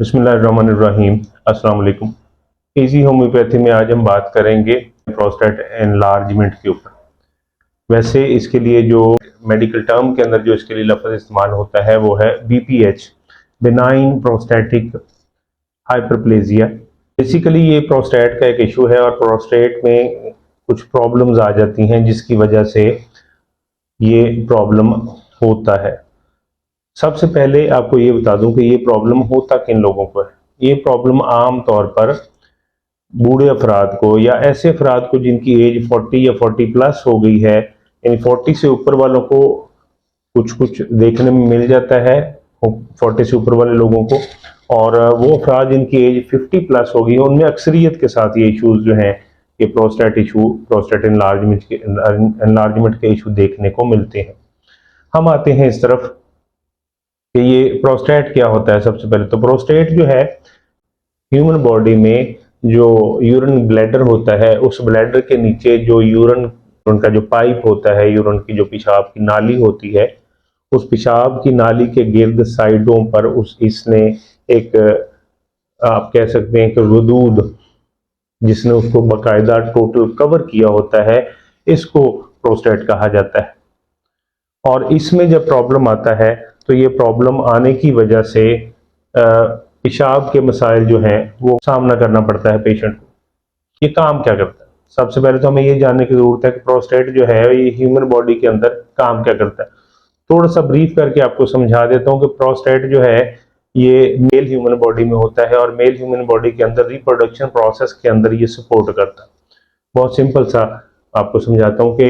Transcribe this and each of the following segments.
बिस्मिल्लाहिर्रहमानिर्रहीम। अस्सलाम वालेकुम। इजी होम्योपैथी में आज हम बात करेंगे प्रोस्टेट एनलार्जमेंट के ऊपर। वैसे इसके लिए जो मेडिकल टर्म के अंदर जो इसके लिए लफ्ज़ इस्तेमाल होता है वो है BPH, benign prostatic hyperplasia. Basically ये प्रोस्टेट का एक इशू है और प्रोस्टेट में कुछ प्रॉब्लम्स आ जाती हैं जिसकी वजह से ये प्रॉब्लम होता है। सबसे पहले आपको ये बता दूं कि ये प्रॉब्लम होता किन लोगों को है। ये प्रॉब्लम आम तौर पर बूढ़े अफराद को या ऐसे अफराद को जिनकी एज 40 या 40 प्लस हो गई है, यानी 40 से ऊपर वालों को कुछ कुछ देखने में मिल जाता है, 40 से ऊपर वाले लोगों को, और वो अफराद जिनकी एज 50 प्लस हो गई है उनमें अक्सरियत के साथ ये इशूज जो हैं, ये प्रोस्टेट इशू, प्रोस्टेट एनलार्जमेंट के इशू देखने को मिलते हैं। हम आते हैं इस तरफ कि ये प्रोस्टेट क्या होता है। सबसे पहले तो प्रोस्टेट जो है ह्यूमन बॉडी में जो यूरिन ब्लैडर होता है, उस ब्लैडर के नीचे जो यूरिन उनका जो पाइप होता है, यूरिन की जो पेशाब की नाली होती है, उस पेशाब की नाली के गिर्द साइडों पर इसने एक, आप कह सकते हैं कि वदूद जिसने उसको बाकायदा टोटल कवर किया होता है, इसको प्रोस्टेट कहा जाता है। और इसमें जब प्रॉब्लम आता है तो ये प्रॉब्लम आने की वजह से पेशाब के मसाइल जो हैं वो सामना करना पड़ता है पेशेंट को। ये काम क्या करता है? सबसे पहले तो हमें ये जानने की जरूरत है कि प्रोस्टेट जो है ये ह्यूमन बॉडी के अंदर काम क्या करता है। थोड़ा सा ब्रीफ करके आपको समझा देता हूँ कि प्रोस्टेट जो है ये मेल ह्यूमन बॉडी में होता है और मेल ह्यूमन बॉडी के अंदर रिप्रोडक्शन प्रोसेस के अंदर ये सपोर्ट करता है। बहुत सिंपल सा आपको समझाता हूँ कि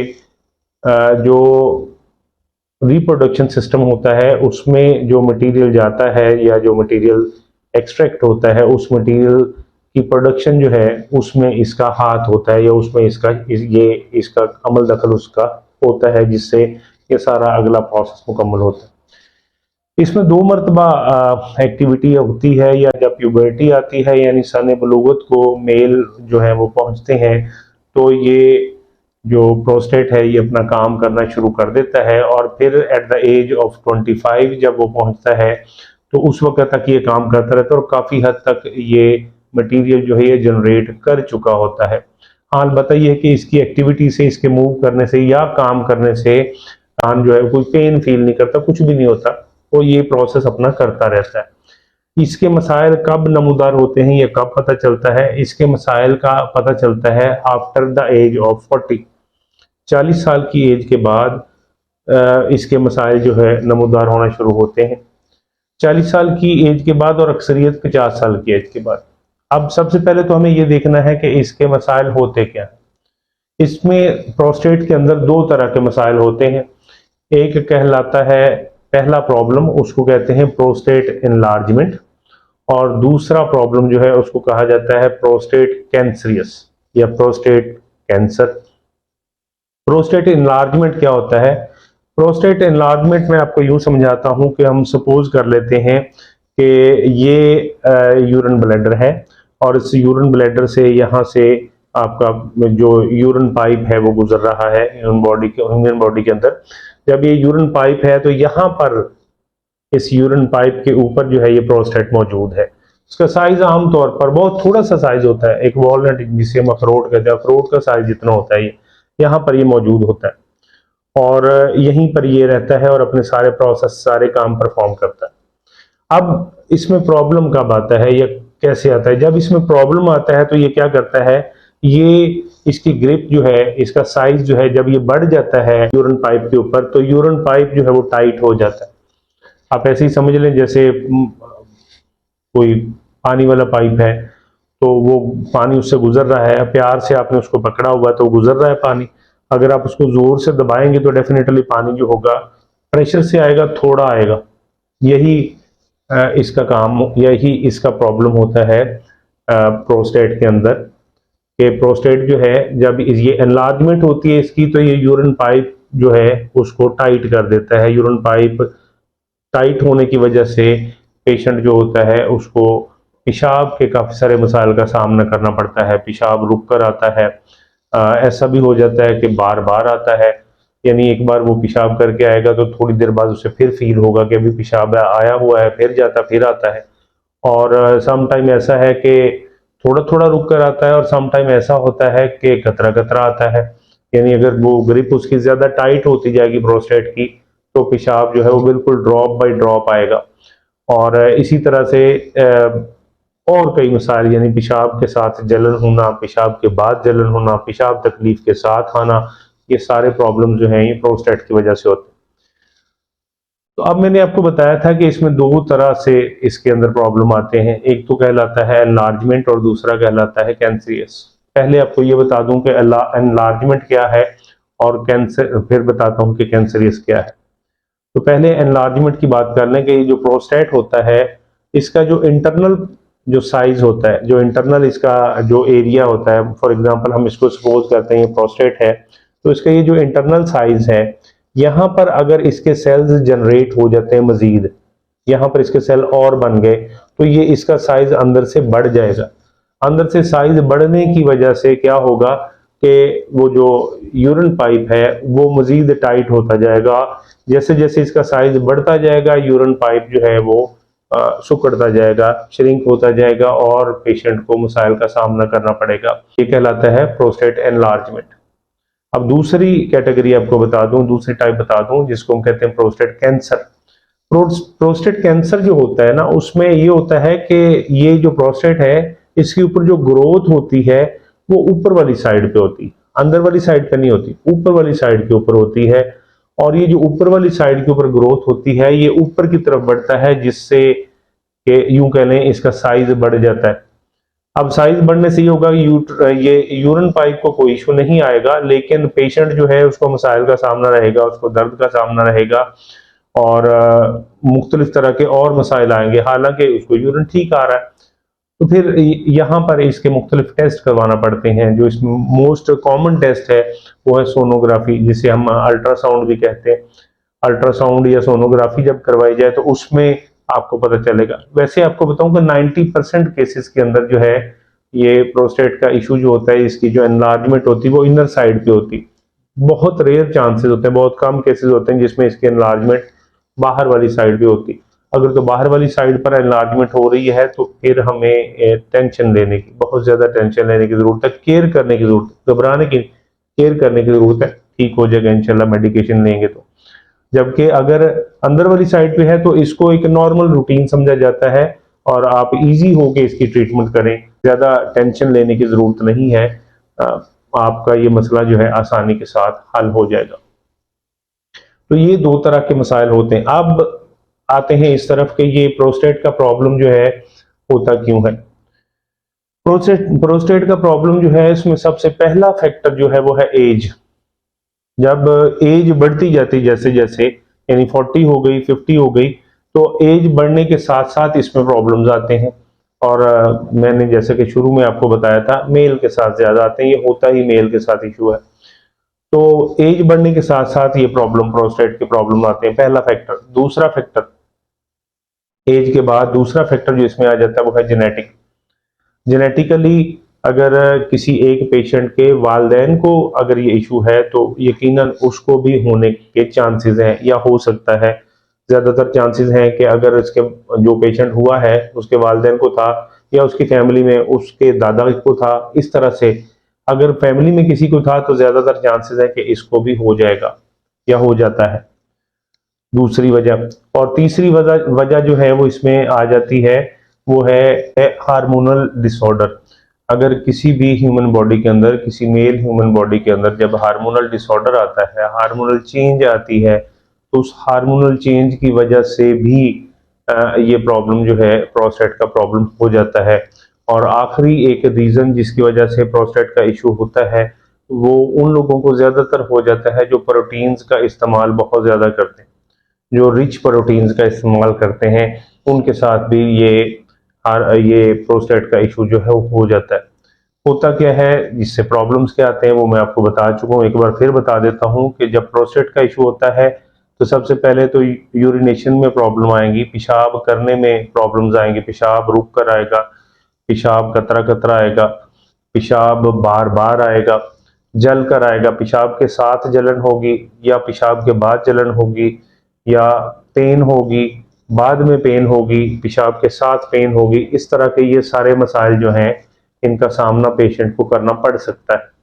जो रिप्रोडक्शन सिस्टम होता है उसमें जो मटेरियल जाता है या जो मटेरियल एक्सट्रैक्ट होता है, उस मटेरियल की प्रोडक्शन जो है उसमें इसका हाथ होता है या उसमें इसका अमल दखल उसका होता है, जिससे ये सारा अगला प्रोसेस मुकम्मल होता है। इसमें दो मरतबा एक्टिविटी होती है, या जब प्यूबर्टी आती है यानी सने बलूगत को मेल जो है वो पहुंचते हैं, तो ये जो प्रोस्टेट है ये अपना काम करना शुरू कर देता है। और फिर एट द एज ऑफ 25 जब वो पहुंचता है तो उस वक्त तक ये काम करता रहता है और काफ़ी हद तक ये मटेरियल जो है ये जनरेट कर चुका होता है। हाल बताइए कि इसकी एक्टिविटी से, इसके मूव करने से या काम करने से कान जो है कोई पेन फील नहीं करता, कुछ भी नहीं होता, वो ये प्रोसेस अपना करता रहता है। इसके मसाइल कब नमूदार होते हैं, ये कब पता चलता है? इसके मसाइल का पता चलता है आफ्टर द एज ऑफ 40, 40 साल की एज के बाद इसके मसाइल जो है नमूदार होना शुरू होते हैं। 40 साल की एज के बाद और अक्सरियत 50 साल की एज के बाद। अब सबसे पहले तो हमें ये देखना है कि इसके मसाइल होते क्या हैं। इसमें प्रोस्टेट के अंदर दो तरह के मसाइल होते हैं। एक कहलाता है, पहला प्रॉब्लम उसको कहते हैं प्रोस्टेट एनलार्जमेंट, और दूसरा प्रॉब्लम जो है उसको कहा जाता है प्रोस्टेट कैंसरियस या प्रोस्टेट कैंसर। प्रोस्टेट एनलार्जमेंट क्या होता है? प्रोस्टेट एनलार्जमेंट में आपको यूं समझाता हूं कि हम सपोज कर लेते हैं कि ये यूरिन ब्लैडर है और इस यूरिन ब्लैडर से यहाँ से आपका जो यूरिन पाइप है वो गुजर रहा है ह्यूमन बॉडी के अंदर। जब ये यूरिन पाइप है तो यहाँ पर इस यूरिन पाइप के ऊपर जो है ये प्रोस्टेट मौजूद है। इसका साइज आमतौर पर बहुत थोड़ा सा साइज होता है, एक वॉलनट जिसे हम अखरोट कहते हैं, अखरोट का साइज जितना होता है ये यहाँ पर ये मौजूद होता है और यहीं पर ये रहता है और अपने सारे प्रोसेस, सारे काम परफॉर्म करता है। अब इसमें प्रॉब्लम कब आता है या कैसे आता है? जब इसमें प्रॉब्लम आता है तो ये क्या करता है, ये इसकी ग्रिप जो है, इसका साइज जो है, जब ये बढ़ जाता है यूरिन पाइप के ऊपर तो यूरिन पाइप जो है वो टाइट हो जाता है। आप ऐसे ही समझ लें जैसे कोई पानी वाला पाइप है तो वो पानी उससे गुजर रहा है, प्यार से आपने उसको पकड़ा हुआ तो गुजर रहा है पानी। अगर आप उसको जोर से दबाएंगे तो डेफिनेटली पानी जो होगा प्रेशर से आएगा, थोड़ा आएगा। यही इसका काम, यही इसका प्रॉब्लम होता है प्रोस्टेट के अंदर, कि प्रोस्टेट जो है जब ये एनलार्जमेंट होती है इसकी तो ये यूरिन पाइप जो है उसको टाइट कर देता है। यूरिन पाइप टाइट होने की वजह से पेशेंट जो होता है उसको पेशाब के काफ़ी सारे मसाइल का सामना करना पड़ता है। पेशाब रुक कर आता है, ऐसा भी हो जाता है कि बार बार आता है, यानी एक बार वो पेशाब करके आएगा तो थोड़ी देर बाद उसे फिर फील होगा कि अभी पेशाब आया हुआ है, फिर जाता फिर आता है। और सम टाइम ऐसा है कि थोड़ा थोड़ा रुक कर आता है, और सम टाइम ऐसा होता है कि कतरा कतरा आता है। यानी अगर वो ग्रिप उसकी ज्यादा टाइट होती जाएगी प्रोस्टेट की, तो पेशाब जो है वो बिल्कुल ड्रॉप बाय ड्रॉप आएगा। और इसी तरह से और कई मसाइल, यानी पेशाब के साथ जलन होना, पेशाब के बाद जलन होना, पेशाब तकलीफ के साथ आना, ये सारे प्रॉब्लम जो हैं ये प्रोस्टेट की वजह से होते हैं। तो अब मैंने आपको बताया था कि इसमें दो तरह से इसके अंदर प्रॉब्लम आते हैं, एक तो कहलाता है एनलार्जमेंट और दूसरा कहलाता है कैंसरियस। पहले आपको ये बता दूं कि एनलार्जमेंट क्या है और कैंसर, फिर बताता हूं कि कैंसरियस क्या है। तो पहले एनलार्जमेंट की बात कर लें कि जो प्रोस्टेट होता है, इसका जो इंटरनल जो साइज होता है, जो इंटरनल इसका जो एरिया होता है, फॉर एग्जांपल हम इसको सपोज करते हैं ये प्रोस्टेट है, तो इसका ये जो इंटरनल साइज है, यहाँ पर अगर इसके सेल्स जनरेट हो जाते हैं मजीद, यहाँ पर इसके सेल और बन गए, तो ये इसका साइज अंदर से बढ़ जाएगा। अंदर से साइज बढ़ने की वजह से क्या होगा कि वो जो यूरिन पाइप है वो मजीद टाइट होता जाएगा। जैसे जैसे इसका साइज बढ़ता जाएगा, यूरिन पाइप जो है वो सिकुड़ता जाएगा, श्रिंक होता जाएगा, और पेशेंट को मसाइल का सामना करना पड़ेगा। ये कहलाता है प्रोस्टेट एनलार्जमेंट। अब दूसरी कैटेगरी आपको बता दूं, दूसरी टाइप बता दूं, जिसको हम कहते हैं प्रोस्टेट कैंसर। प्रोस्टेट कैंसर जो होता है ना, उसमें ये होता है कि ये जो प्रोस्टेट है, इसके ऊपर जो ग्रोथ होती है वो ऊपर वाली साइड पे होती है, अंदर वाली साइड पे नहीं होती, ऊपर वाली साइड के ऊपर होती है। और ये जो ऊपर वाली साइड के ऊपर ग्रोथ होती है, ये ऊपर की तरफ बढ़ता है, जिससे कि यूं कह लें इसका साइज बढ़ जाता है। अब साइज बढ़ने से ये होगा ये यूरिन पाइप को कोई इशू नहीं आएगा, लेकिन पेशेंट जो है उसको मसाइल का सामना रहेगा, उसको दर्द का सामना रहेगा, और मुख्तलिफ तरह के और मसाइल आएंगे, हालांकि उसको यूरिन ठीक आ रहा है। तो फिर यहाँ पर इसके मुख्तलिफ टेस्ट करवाना पड़ते हैं। जो इसमें मोस्ट कॉमन टेस्ट है वो है सोनोग्राफी, जिसे हम अल्ट्रासाउंड भी कहते हैं। अल्ट्रासाउंड या सोनोग्राफी जब करवाई जाए तो उसमें आपको पता चलेगा। वैसे आपको बताऊं कि 90% केसेस के अंदर जो है ये प्रोस्टेट का इशू जो होता है, इसकी जो एनलार्जमेंट होती है वो इनर साइड पे होती है। बहुत रेयर चांसेस होते हैं, बहुत कम केसेस होते हैं जिसमें इसकी एनलार्जमेंट बाहर वाली साइड पे होती है। अगर तो बाहर वाली साइड पर एनलार्जमेंट हो रही है तो फिर हमें टेंशन लेने की, बहुत ज्यादा टेंशन लेने की जरूरत है, केयर करने की जरूरत है, घबराने की, केयर करने की जरूरत है। ठीक हो जाएगा इंशाल्लाह मेडिकेशन लेंगे तो। जबकि अगर अंदर वाली साइड पे है तो इसको एक नॉर्मल रूटीन समझा जाता है, और आप इजी होके इसकी ट्रीटमेंट करें, ज्यादा टेंशन लेने की जरूरत नहीं है। आपका ये मसला जो है आसानी के साथ हल हो जाएगा। तो ये दो तरह के मसाइल होते हैं। अब आते हैं इस तरफ कि ये प्रोस्टेट का प्रॉब्लम जो है होता क्यों है। प्रोस्टेट का प्रॉब्लम जो है, इसमें सबसे पहला फैक्टर जो है वो है एज। जब एज बढ़ती जाती जैसे जैसे, यानी 40 हो गई, 50 हो गई, तो एज बढ़ने के साथ साथ इसमें प्रॉब्लम्स आते हैं। और मैंने जैसे कि शुरू में आपको बताया था, मेल के साथ ज्यादा आते हैं, ये होता ही मेल के साथ इशू है। तो एज बढ़ने के साथ साथ ये प्रॉब्लम, प्रोस्टेट के प्रॉब्लम आते हैं, पहला फैक्टर। दूसरा फैक्टर, एज के बाद दूसरा फैक्टर जो इसमें आ जाता है वो है जेनेटिक। जेनेटिकली अगर किसी एक पेशेंट के वालिदैन को अगर ये इशू है तो यकीनन उसको भी होने के चांसेस हैं, या हो सकता है। ज्यादातर चांसेस हैं कि अगर इसके जो पेशेंट हुआ है उसके वालिदैन को था, या उसकी फैमिली में उसके दादा को था, इस तरह से अगर फैमिली में किसी को था तो ज्यादातर चांसेस है कि इसको भी हो जाएगा या हो जाता है। दूसरी वजह। और तीसरी वजह जो है वो इसमें आ जाती है, वो है हार्मोनल डिसऑर्डर। अगर किसी भी ह्यूमन बॉडी के अंदर, किसी मेल ह्यूमन बॉडी के अंदर जब हार्मोनल डिसऑर्डर आता है, हार्मोनल चेंज आती है, तो उस हार्मोनल चेंज की वजह से भी ये प्रॉब्लम जो है प्रोस्टेट का प्रॉब्लम हो जाता है। और आखिरी एक रीजन जिसकी वजह से प्रोस्टेट का इशू होता है, वो उन लोगों को ज्यादातर हो जाता है जो प्रोटीन्स का इस्तेमाल बहुत ज्यादा करते हैं, जो रिच प्रोटीन्स का इस्तेमाल करते हैं, उनके साथ भी ये प्रोस्टेट का इशू जो है वो हो जाता है। होता क्या है, जिससे प्रॉब्लम्स क्या आते हैं वो मैं आपको बता चुका हूँ, एक बार फिर बता देता हूँ कि जब प्रोस्टेट का इशू होता है तो सबसे पहले तो यूरिनेशन में प्रॉब्लम आएंगी, पेशाब करने में प्रॉब्लम्स आएंगी, पेशाब रुक कर आएगा, पेशाब कतरा कतरा आएगा, पेशाब बार बार आएगा, जल कर आएगा, पेशाब के साथ जलन होगी या पेशाब के बाद जलन होगी, या पेन होगी, बाद में पेन होगी, पेशाब के साथ पेन होगी, इस तरह के ये सारे मसाइल जो हैं इनका सामना पेशेंट को करना पड़ सकता है।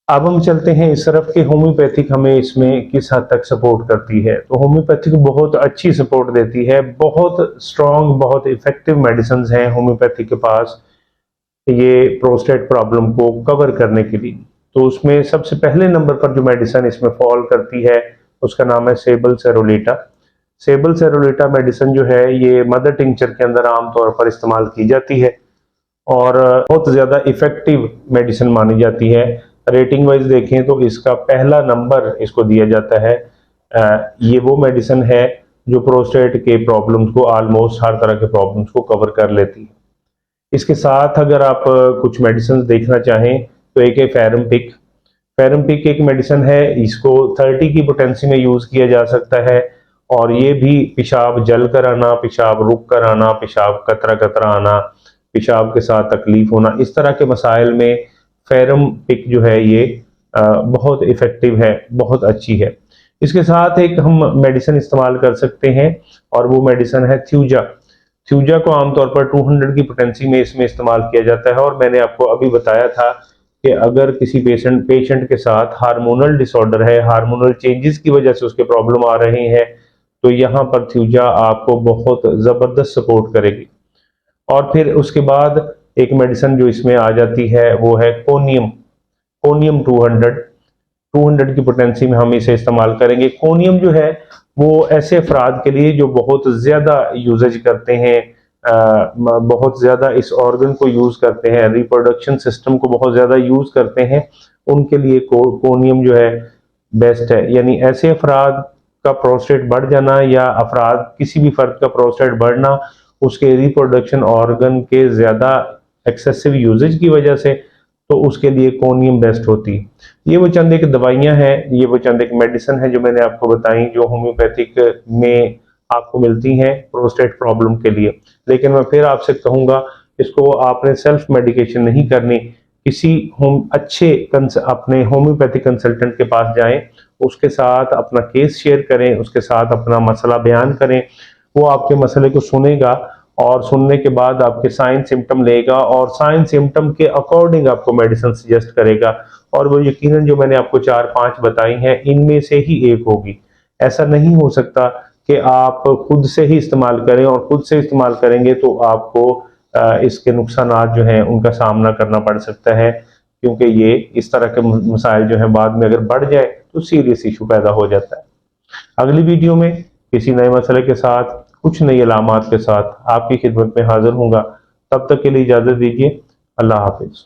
अब हम चलते हैं इस तरफ कि होम्योपैथिक हमें इसमें किस हद तक सपोर्ट करती है। तो होम्योपैथिक बहुत अच्छी सपोर्ट देती है, बहुत स्ट्रॉन्ग, बहुत इफेक्टिव मेडिसिन हैं होम्योपैथिक के पास ये प्रोस्टेट प्रॉब्लम को कवर करने के लिए। तो उसमें सबसे पहले नंबर पर जो मेडिसिन इसमें फॉल करती है उसका नाम है सेबल सेरोलिटा। सेबल सेरोलिटा मेडिसिन जो है ये मदर टिंचर के अंदर आमतौर पर इस्तेमाल की जाती है और बहुत ज़्यादा इफेक्टिव मेडिसिन मानी जाती है। रेटिंग वाइज देखें तो इसका पहला नंबर इसको दिया जाता है। ये वो मेडिसिन है जो प्रोस्टेट के प्रॉब्लम्स को, ऑलमोस्ट हर तरह के प्रॉब्लम्स को कवर कर लेती है। इसके साथ अगर आप कुछ मेडिसिन देखना चाहें तो एक है फेरमपिक। फेरमपिक एक मेडिसिन है, इसको 30 की पोटेंसी में यूज़ किया जा सकता है और ये भी पेशाब जल कर आना, पेशाब रुक कर आना, पेशाब कतरा कतरा आना, पेशाब के साथ तकलीफ होना, इस तरह के मसाइल में फेरमपिक जो है ये बहुत इफ़ेक्टिव है, बहुत अच्छी है। इसके साथ एक हम मेडिसिन इस्तेमाल कर सकते हैं और वो मेडिसिन है थ्यूजा। थ्यूजा को आमतौर पर 200 की पोटेंसी में इसमें इस्तेमाल किया जाता है और मैंने आपको अभी बताया था कि अगर किसी पेशेंट के साथ हार्मोनल डिसऑर्डर है, हार्मोनल चेंजेस की वजह से उसके प्रॉब्लम आ रहे हैं, तो यहाँ पर थ्यूजा आपको बहुत ज़बरदस्त सपोर्ट करेगी। और फिर उसके बाद एक मेडिसिन जो इसमें आ जाती है वो है कोनियम। कोनियम 200 की पोटेंसी में हम इसे इस्तेमाल करेंगे। कोनियम जो है वो ऐसे अफराद के लिए जो बहुत ज़्यादा यूजेज करते हैं, बहुत ज़्यादा इस ऑर्गन को यूज़ करते हैं, रिप्रोडक्शन सिस्टम को बहुत ज़्यादा यूज़ करते हैं, उनके लिए कोनियम जो है बेस्ट है। यानी ऐसे अफराद का प्रोस्टेट बढ़ जाना या अफराद किसी भी फर्द का प्रोस्टेट बढ़ना उसके रिप्रोडक्शन ऑर्गन के ज़्यादा एक्सेसिव यूजेज की वजह से, तो उसके लिए कोनियम बेस्ट होती है। ये वो चंद एक दवाइयाँ हैं, ये वो चंद एक मेडिसिन है जो मैंने आपको बताई जो होम्योपैथिक में आपको मिलती हैं प्रोस्टेट प्रॉब्लम के लिए। लेकिन मैं फिर आपसे कहूँगा इसको आपने सेल्फ मेडिकेशन नहीं करनी, किसी अपने होम्योपैथिक कंसल्टेंट के पास जाएं, उसके साथ अपना केस शेयर करें, उसके साथ अपना मसला बयान करें, वो आपके मसले को सुनेगा और सुनने के बाद आपके साइन सिम्टम लेगा और साइन सिम्टम के अकॉर्डिंग आपको मेडिसिन सजेस्ट करेगा और वो यकीनन जो मैंने आपको 4-5 बताई हैं इनमें से ही एक होगी। ऐसा नहीं हो सकता कि आप खुद से ही इस्तेमाल करें और खुद से इस्तेमाल करेंगे तो आपको इसके नुकसानात जो हैं उनका सामना करना पड़ सकता है, क्योंकि ये इस तरह के मसाइल जो हैं बाद में अगर बढ़ जाए तो सीरियस इशू पैदा हो जाता है। अगली वीडियो में किसी नए मसले के साथ, कुछ नई अलामात के साथ आपकी खिदमत में हाजिर होऊंगा। तब तक के लिए इजाज़त दीजिए। अल्लाह हाफिज़।